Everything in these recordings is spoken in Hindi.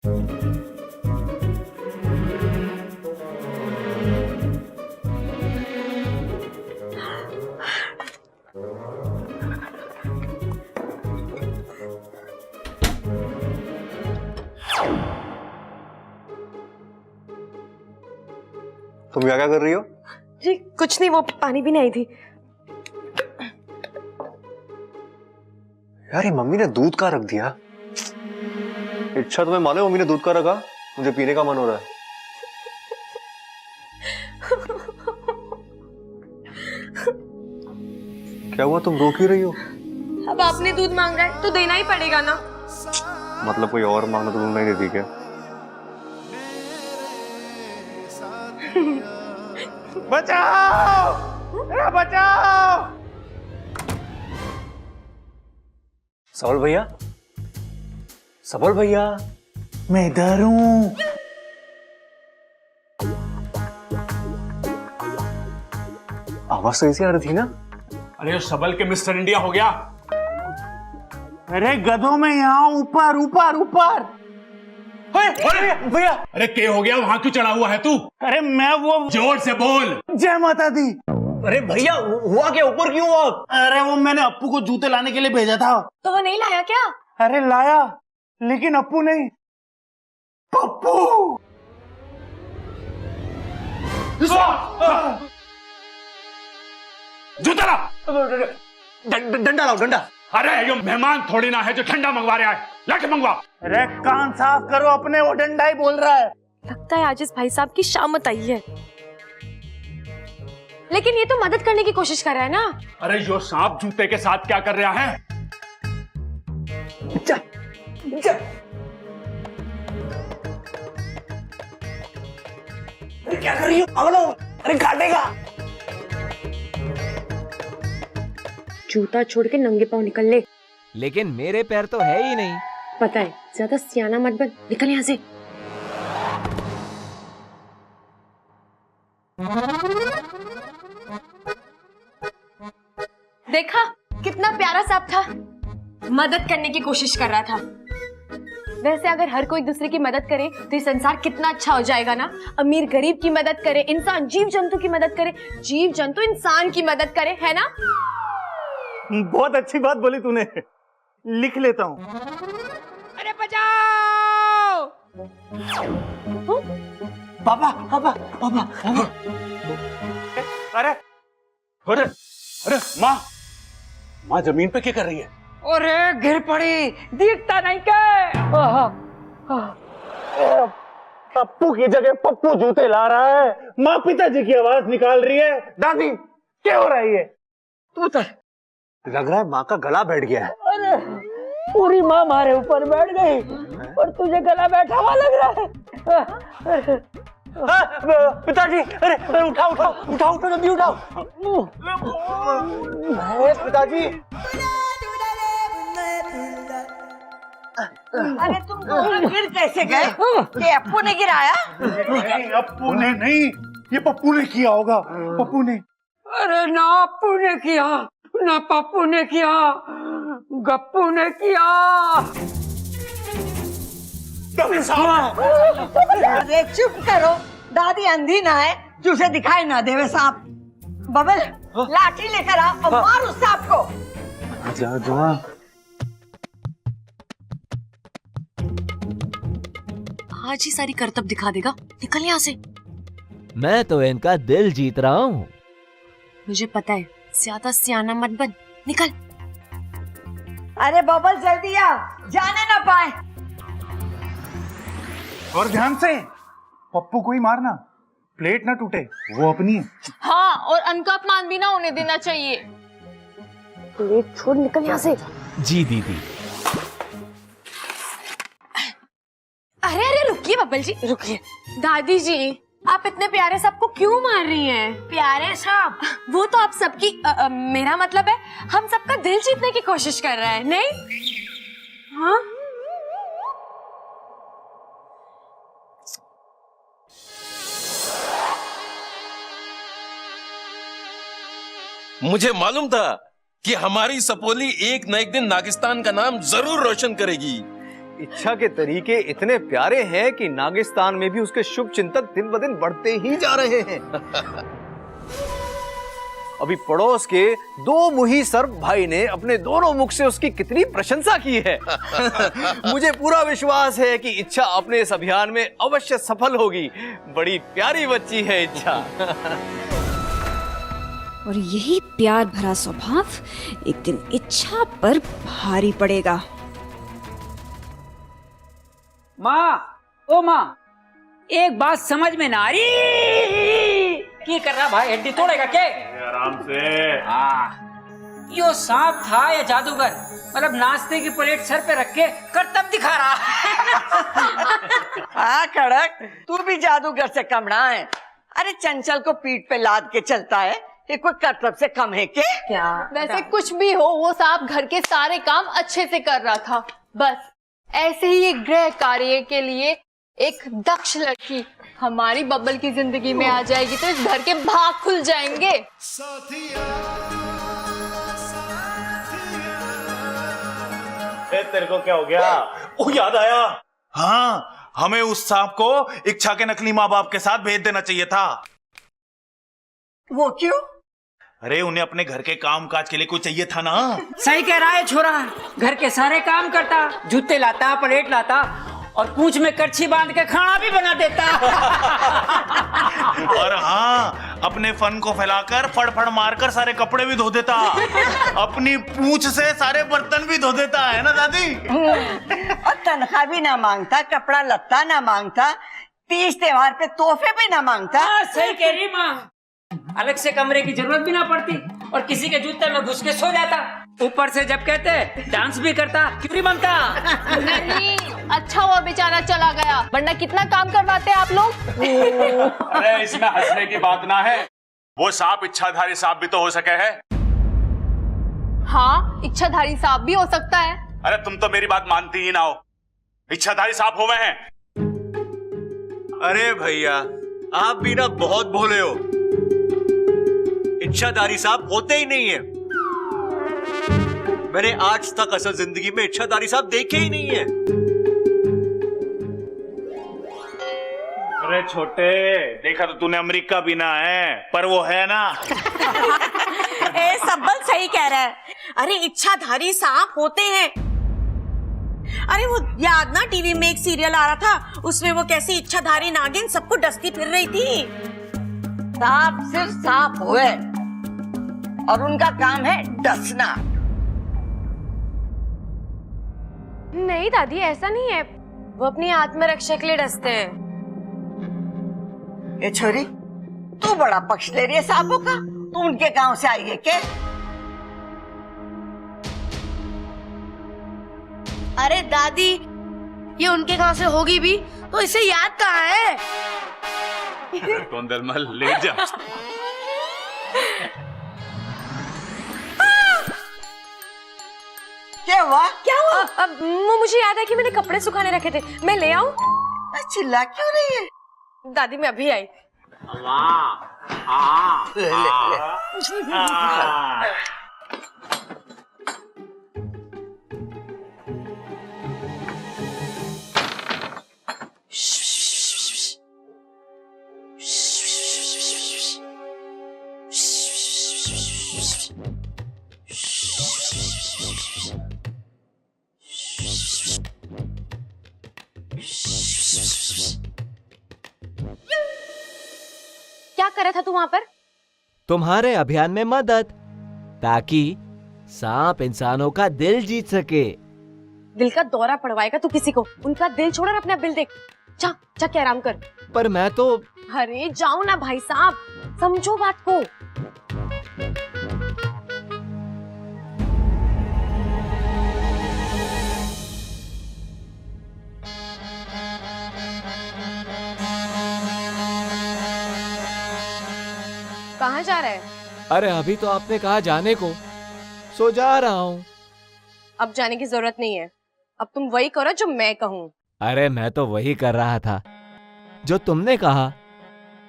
तुम क्या कर रही हो? जी कुछ नहीं, वो पानी पीने आई थी। यार ये मम्मी ने दूध का रख दिया। इच्छा तुम्हें मालूम मम्मी ने दूध का रखा? मुझे पीने का मन हो रहा है। क्या हुआ, तुम रो क्यों रही हो? अब आपने दूध मांग रहा है तो देना ही पड़ेगा ना। मतलब कोई और मांगना तो तुम नहीं देती क्या? बचाओ! बचाओ! सबल भैया, सबल भैया, मैं इधर हूँ। आवाज तो ऐसी आ रही थी ना? अरे सबल के मिस्टर इंडिया हो गया। अरे गधों में यहाँ ऊपर ऊपर ऊपर। भैया, अरे के हो गया, वहां क्यों चढ़ा हुआ है तू? अरे मैं वो जोर से बोल। जय माता दी। अरे भैया हुआ क्या, ऊपर क्यों हुआ? अरे वो मैंने अप्पू को जूते लाने के लिए भेजा था। तो वो नहीं लाया क्या? अरे लाया, लेकिन अप्पू नहीं, पप्पू। जूता ला। डंडा लाओ, डंडा। अरे ये मेहमान थोड़ी ना है जो ठंडा मंगवा रहा है, लाके मंगवा। अरे कान साफ करो अपने, वो डंडा ही बोल रहा है। लगता है आज इस भाई साहब की शामत आई है। लेकिन ये तो मदद करने की कोशिश कर रहा है ना। अरे यो सांप जूते के साथ क्या कर रहा है? जा, जा। अरे क्या कर रही हो? अगलो, अरे काटेगा। जूता छोड़ के नंगे पांव निकल ले। लेकिन मेरे पैर तो है ही नहीं। पता है, ज्यादा सियाना मत बन, निकल यहाँ से। देखा कितना प्यारा सांप था, मदद करने की कोशिश कर रहा था। वैसे अगर हर कोई दूसरे की मदद करे तो ये संसार कितना अच्छा हो जाएगा ना। अमीर गरीब की मदद करे, इंसान जीव जंतु की मदद करे, जीव जंतु इंसान की मदद करे, है ना? बहुत अच्छी बात बोली तूने, लिख लेता हूँ। अरे बचाओ! पापा पापा पापा पापा। अरे अरे अरे माँ, माँ जमीन पे क्या कर रही है? अरे गिर पड़ी, दिखता नहीं क्या? पप्पू की जगह पप्पू जूते ला रहा है। माँ पिताजी की आवाज निकाल रही है। दादी क्या हो रही है? तू तो लग रहा है माँ का गला बैठ गया है। अरे पूरी माँ हमारे ऊपर बैठ गई और तुझे गला बैठा हुआ लग रहा है। पिताजी, अरे उठाओ उठाओ उठाओ उठाओ, जल्दी उठाओ। पिताजी, अरे तुम दोनों गिर कैसे गए? ये अप्पू ने गिराया? नहीं, अप्पू ने नहीं, ये पप्पू ने किया होगा। पप्पू ने। अरे ना अप्पू ने किया, ना पप्पू ने किया, गप्पू ने किया। अरे चुप करो, दादी अंधी ना है जो उसे दिखाई ना देवे सांप। बबल लाठी लेकर आ और मार उस सांप को। जा जा। आज ही सारी करतब दिखा देगा, निकल यहाँ से। मैं तो इनका दिल जीत रहा हूँ। मुझे पता है, ज्यादा सियाना मत बन, निकल। अरे बबल जल्दी आ, जाने ना पाए। और ध्यान से, पप्पू को ही मारना, प्लेट ना टूटे, वो अपनी है। हाँ, और अन्न का अपमान भी ना होने देना चाहिए। प्लेट छोड़, निकल यहाँ से। जी दीदी। अरे अरे रुकिए बब्बल जी, रुकिए। दादी जी, आप इतने प्यारे सांप को क्यों मार रही हैं? प्यारे सांप? वो तो आप सबकी मेरा मतलब है, हम सबका दिल जीतने की कोशिश कर रहा है, नहीं? हाँ? मुझे मालूम था कि हमारी सपोली एक न एक दिन नागिस्तान का नाम जरूर रोशन करेगी। इच्छा के तरीके इतने प्यारे हैं कि नागिस्तान में भी उसके शुभ चिंतक दिन ब दिन बढ़ते ही जा रहे हैं। अभी पड़ोस के दो मुही सर्प भाई ने अपने दोनों मुख से उसकी कितनी प्रशंसा की है। मुझे पूरा विश्वास है कि इच्छा अपने इस अभियान में अवश्य सफल होगी। बड़ी प्यारी बच्ची है इच्छा। और यही प्यार भरा स्वभाव एक दिन इच्छा पर भारी पड़ेगा। माँ, ओ माँ, एक बात समझ में ना आ रही। क्या कर रहा भाई, हड्डी तोड़ेगा क्या? आराम से। यो सांप था या जादूगर? मतलब नाश्ते की प्लेट सर पे रख के करतब दिखा रहा। हाँ कड़क, तू भी जादूगर से कम ना है। अरे चंचल को पीठ पे लाद के चलता है, ये कोई करतब से कम है क्या? वैसे कुछ भी हो, वो सांप घर के सारे काम अच्छे से कर रहा था। बस ऐसे ही एक गृह कार्य के लिए एक दक्ष लड़की हमारी बब्बल की जिंदगी में आ जाएगी तो इस घर के भाग खुल जाएंगे। तेरे को क्या हो गया? ओ याद आया। हाँ, हमें उस सांप को इच्छा के नकली माँ बाप के साथ भेज देना चाहिए था। वो क्यों? अरे उन्हें अपने घर के काम काज के लिए कोई चाहिए था ना। सही कह रहा है छोरा, घर के सारे काम करता, जूते लाता, प्लेट लाता और पूंछ में करछी बांध के खाना भी बना देता। और हाँ, अपने फन को फैलाकर फड़ मारकर सारे कपड़े भी धो देता। अपनी पूंछ से सारे बर्तन भी धो देता है ना दादी। और तनख्वाह भी ना मांगता, कपड़ा लत्ता ना मांगता, तीज त्योहार पे तोहफे भी ना मांगता। सही कह रही माँ, अलग से कमरे की जरूरत भी ना पड़ती और किसी के जूते में घुस के सो जाता। ऊपर से जब कहते डांस भी करता, क्यों बनता। नहीं, अच्छा हुआ बेचारा चला गया, वरना कितना काम करवाते आप लोग। अरे इसमें हंसने की बात ना है, वो सांप इच्छाधारी सांप भी तो हो सके है। हाँ, इच्छाधारी सांप भी हो सकता है। अरे तुम तो मेरी बात मानती ही ना हो, इच्छाधारी सांप हुए हैं। अरे भैया, आप भी ना बहुत भोले हो। इच्छाधारी सांप होते ही नहीं है। मैंने आज तक असल जिंदगी में इच्छाधारी सांप देखे ही नहीं है। अरे छोटे, देखा तो तूने अमेरिका भी ना है, पर वो है ना। ए सब्बल सही कह रहा है। अरे इच्छाधारी सांप होते हैं। अरे वो याद ना, टीवी में एक सीरियल आ रहा था, उसमें वो कैसी इच्छाधारी नागिन सबको डसती फिर रही थी। सांप सिर्फ सांप हुए और उनका काम है डसना। नहीं दादी, ऐसा नहीं है, वो अपनी आत्मरक्षा के लिए डसते हैं। ये छोरी, तू बड़ा पक्ष ले रही है सांपों का। तू उनके गांव से आई है क्या? अरे दादी, ये उनके गांव से होगी भी तो इसे याद कहाँ है? कौन दलमल, लेट जा। क्या हुआ? क्या हुआ? अब मुझे याद है कि मैंने कपड़े सुखाने रखे थे, मैं ले आऊं? चिल्ला क्यों रही है? दादी मैं अभी आई। क्या कर रहा था तू वहां पर? तुम्हारे अभियान में मदद, ताकि सांप इंसानों का दिल जीत सके। दिल का दौरा पड़वाएगा तू किसी को? उनका दिल छोड़ और अपना बिल देख। जा के आराम कर। पर मैं तो। अरे जाओ ना भाई साहब, समझो बात को। कहाँ जा रहा है? अरे अभी तो आपने कहा जाने को, सो जा रहा हूँ। अब जाने की जरूरत नहीं है, अब तुम वही करो जो मैं कहूँ। अरे मैं तो वही कर रहा था जो तुमने कहा।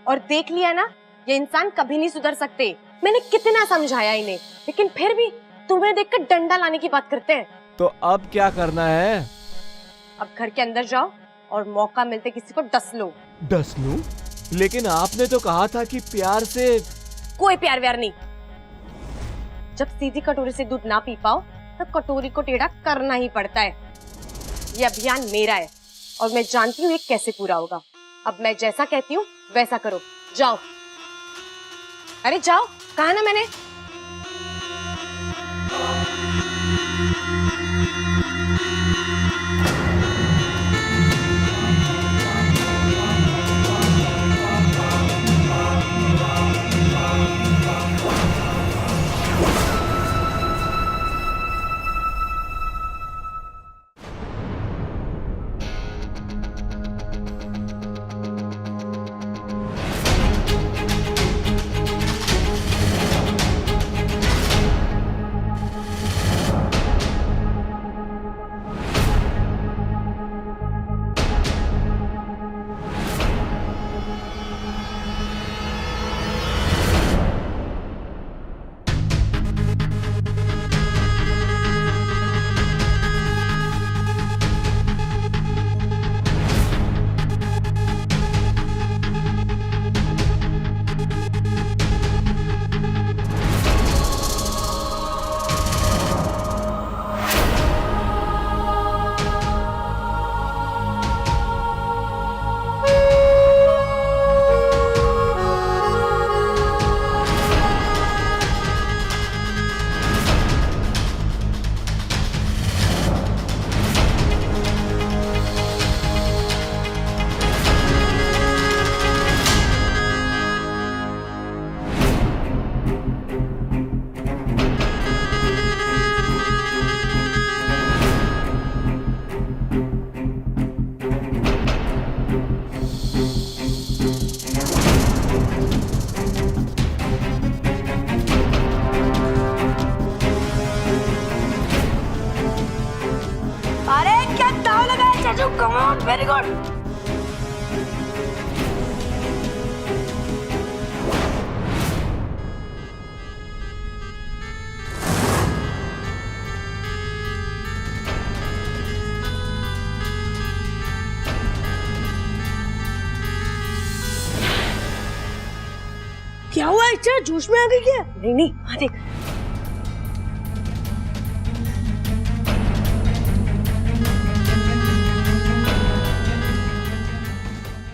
और देख लिया ना, ये इंसान कभी नहीं सुधर सकते। मैंने कितना समझाया इन्हें, लेकिन फिर भी तुम्हें देखकर डंडा लाने की बात करते हैं। तो अब क्या करना है? अब घर के अंदर जाओ और मौका मिलते किसी को डस लो। डस लूं? लेकिन आपने तो कहा था कि प्यार से। कोई प्यार व्यार नहीं। जब सीधी कटोरी से दूध ना पी पाओ तब कटोरी को टेढ़ा करना ही पड़ता है। ये अभियान मेरा है और मैं जानती हूँ ये कैसे पूरा होगा। अब मैं जैसा कहती हूँ वैसा करो। जाओ। अरे जाओ, कहा ना मैंने। Very good. क्या हुआ? अच्छा जोश में आ गई क्या? नहीं नहीं, हाँ देख।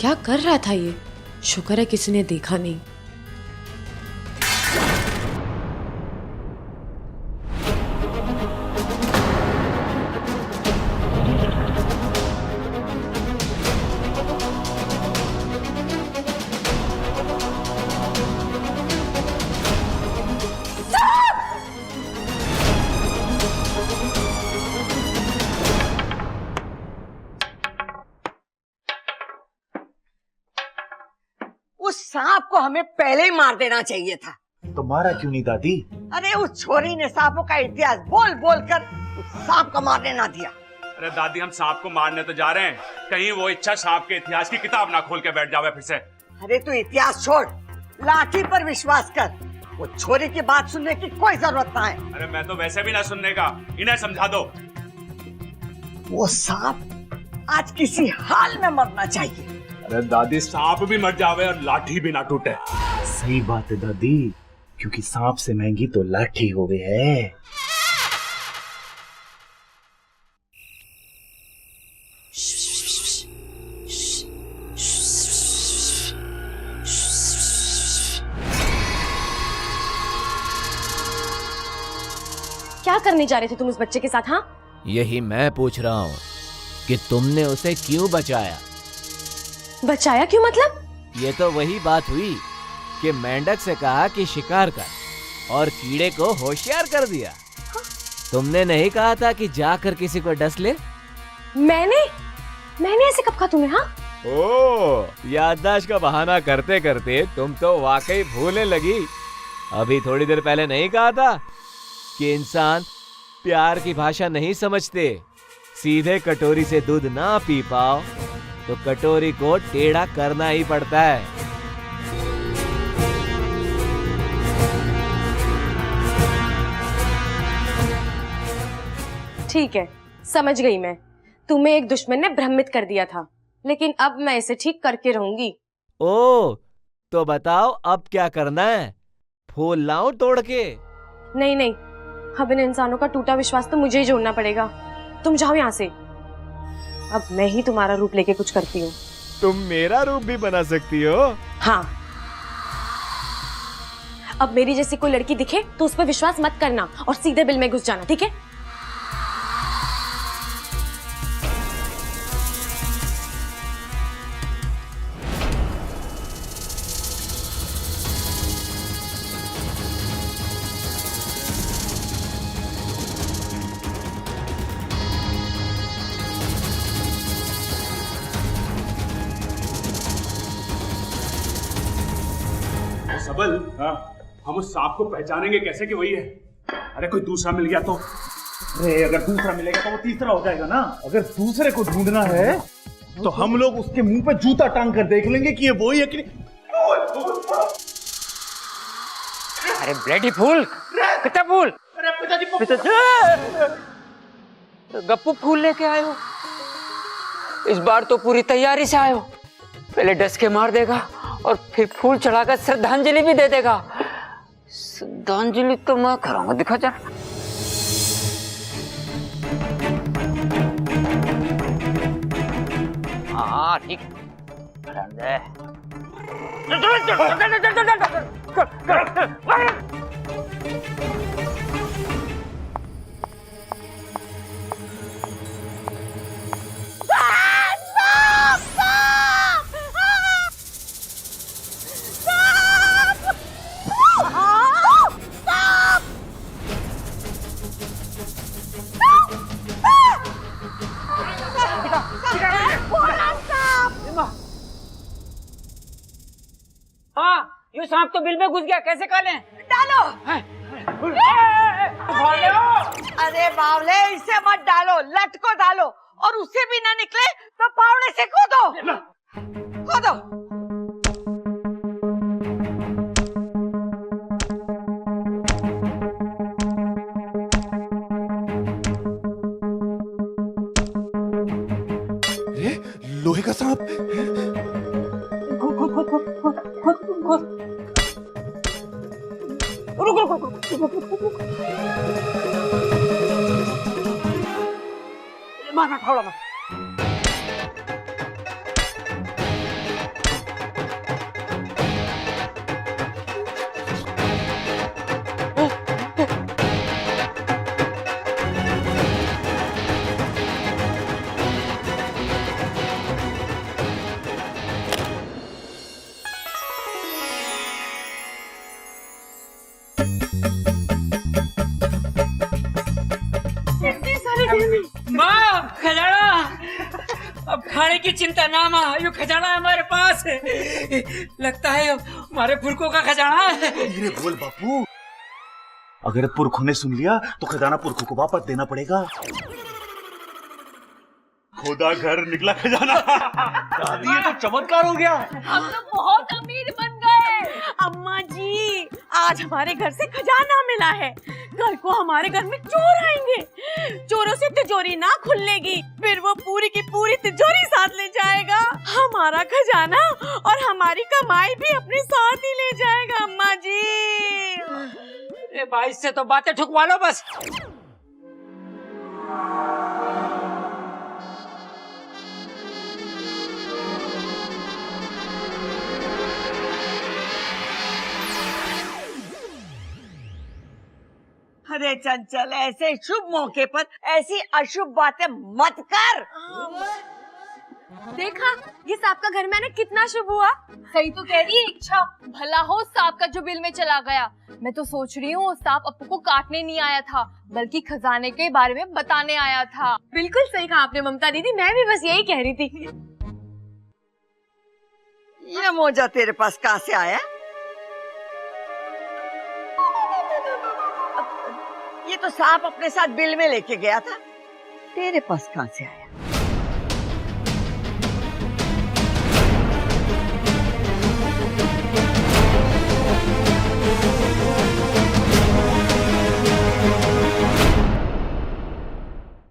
क्या कर रहा था ये? शुक्र है किसी ने देखा नहीं। उस सांप को हमें पहले ही मार देना चाहिए था। तो मारा क्यों नहीं दादी? अरे उस छोरी ने सांपों का इतिहास बोल बोल कर उस सांप को मारने ना दिया। अरे दादी, हम सांप को मारने तो जा रहे हैं, कहीं वो इच्छा सांप के इतिहास की किताब ना खोल के बैठ जावे फिर से। अरे तू इतिहास छोड़, लाठी पर विश्वास कर। वो छोरी की बात सुनने की कोई जरूरत ना है। अरे मैं तो वैसे भी ना सुनने का, इन्हें समझा दो। वो सांप आज किसी हाल में मरना चाहिए। अरे दादी, सांप भी मर जावे और लाठी भी ना टूटे। सही बात है दादी, क्योंकि सांप से महंगी तो लाठी हो गई है। क्या करने जा रहे थे तुम उस बच्चे के साथ? हाँ, यही मैं पूछ रहा हूँ कि तुमने उसे क्यों बचाया? बचाया क्यों मतलब? ये तो वही बात हुई कि मेंढक से कहा कि शिकार कर और कीड़े को होशियार कर दिया। तुमने नहीं कहा था कि जाकर किसी को डस ले? मैंने ऐसे कब कहा तुम्हें? हाँ, ओह, याददाश्त का बहाना करते करते तुम तो वाकई भूलने लगी। अभी थोड़ी देर पहले नहीं कहा था कि इंसान प्यार की भाषा नहीं समझते, सीधे कटोरी से दूध ना पी पाओ तो कटोरी को टेढ़ा करना ही पड़ता है। ठीक है, समझ गई मैं। तुम्हें एक दुश्मन ने भ्रमित कर दिया था, लेकिन अब मैं इसे ठीक करके रहूंगी। ओ, तो बताओ अब क्या करना है? फूल लाऊं तोड़ के? नहीं नहीं, अब इन इंसानों का टूटा विश्वास तो मुझे ही जोड़ना पड़ेगा। तुम जाओ यहाँ से, अब मैं ही तुम्हारा रूप लेके कुछ करती हूँ। तुम मेरा रूप भी बना सकती हो? हाँ, अब मेरी जैसी कोई लड़की दिखे तो उस पर विश्वास मत करना और सीधे बिल में घुस जाना, ठीक है? सबल, हम उस सांप को पहचानेंगे कैसे कि वही है? अरे कोई दूसरा मिल गया तो? अरे अगर दूसरा मिलेगा तो वो तीसरा हो जाएगा ना। अगर दूसरे को ढूंढना है तो हम लोग उसके मुंह पे जूता टांग कर देख लेंगे कि ये वही है कि नहीं। अरे ब्लडी फूल, कितना फूल? गप्पू फूल लेके आए हो? इस बार तो पूरी तैयारी से आए हो। पहले डस के मार देगा और फिर फूल चढ़ाकर श्रद्धांजलि भी दे देगा। श्रद्धांजलि तो मैं कराऊंगा, दिखा जा। हाँ ठीक, हाँ, ये सांप तो बिल में घुस गया, कैसे काले? डालो। अरे बावले, इसे मत डालो, लट को डालो, और उसे भी ना निकले तो फावड़े से कूदो। कूदो। लोहे का सांप। मारना फावड़ा मत। माँ, खजाना! अब खाने की चिंता ना माँ, ये खजाना हमारे पास है। लगता है हमारे पुरखों का खजाना है। धीरे बोल बापू, अगर पुरखों ने सुन लिया तो खजाना पुरखों को वापस देना पड़ेगा। खुदा घर निकला खजाना। दादी, ये तो चमत्कार हो गया। हम तो बहुत अमीर बन गए। अम्मा जी, आज हमारे घर से खजाना मिला है। कल को हमारे घर में चोर आएंगे, चोरों से तिजोरी ना खुलेगी, फिर वो पूरी की पूरी तिजोरी साथ ले जाएगा। हमारा खजाना और हमारी कमाई भी अपने साथ ही ले जाएगा। अम्मा जी, ए भाई से तो बातें ठुकवा लो बस। अरे चंचल, ऐसे शुभ मौके पर ऐसी अशुभ बातें मत कर। देखा, ये सांप का घर में आना कितना शुभ हुआ। सही तो कह रही है इच्छा, भला हो सांप का जो बिल में चला गया। मैं तो सोच रही हूँ वो सांप अपू को काटने नहीं आया था, बल्कि खजाने के बारे में बताने आया था। बिल्कुल सही कहा आपने ममता दीदी, मैं भी बस यही कह रही थी। ये मोजा तेरे पास कहाँ से आया? ये तो सांप अपने साथ बिल में लेके गया था, तेरे पास कहाँ से आया?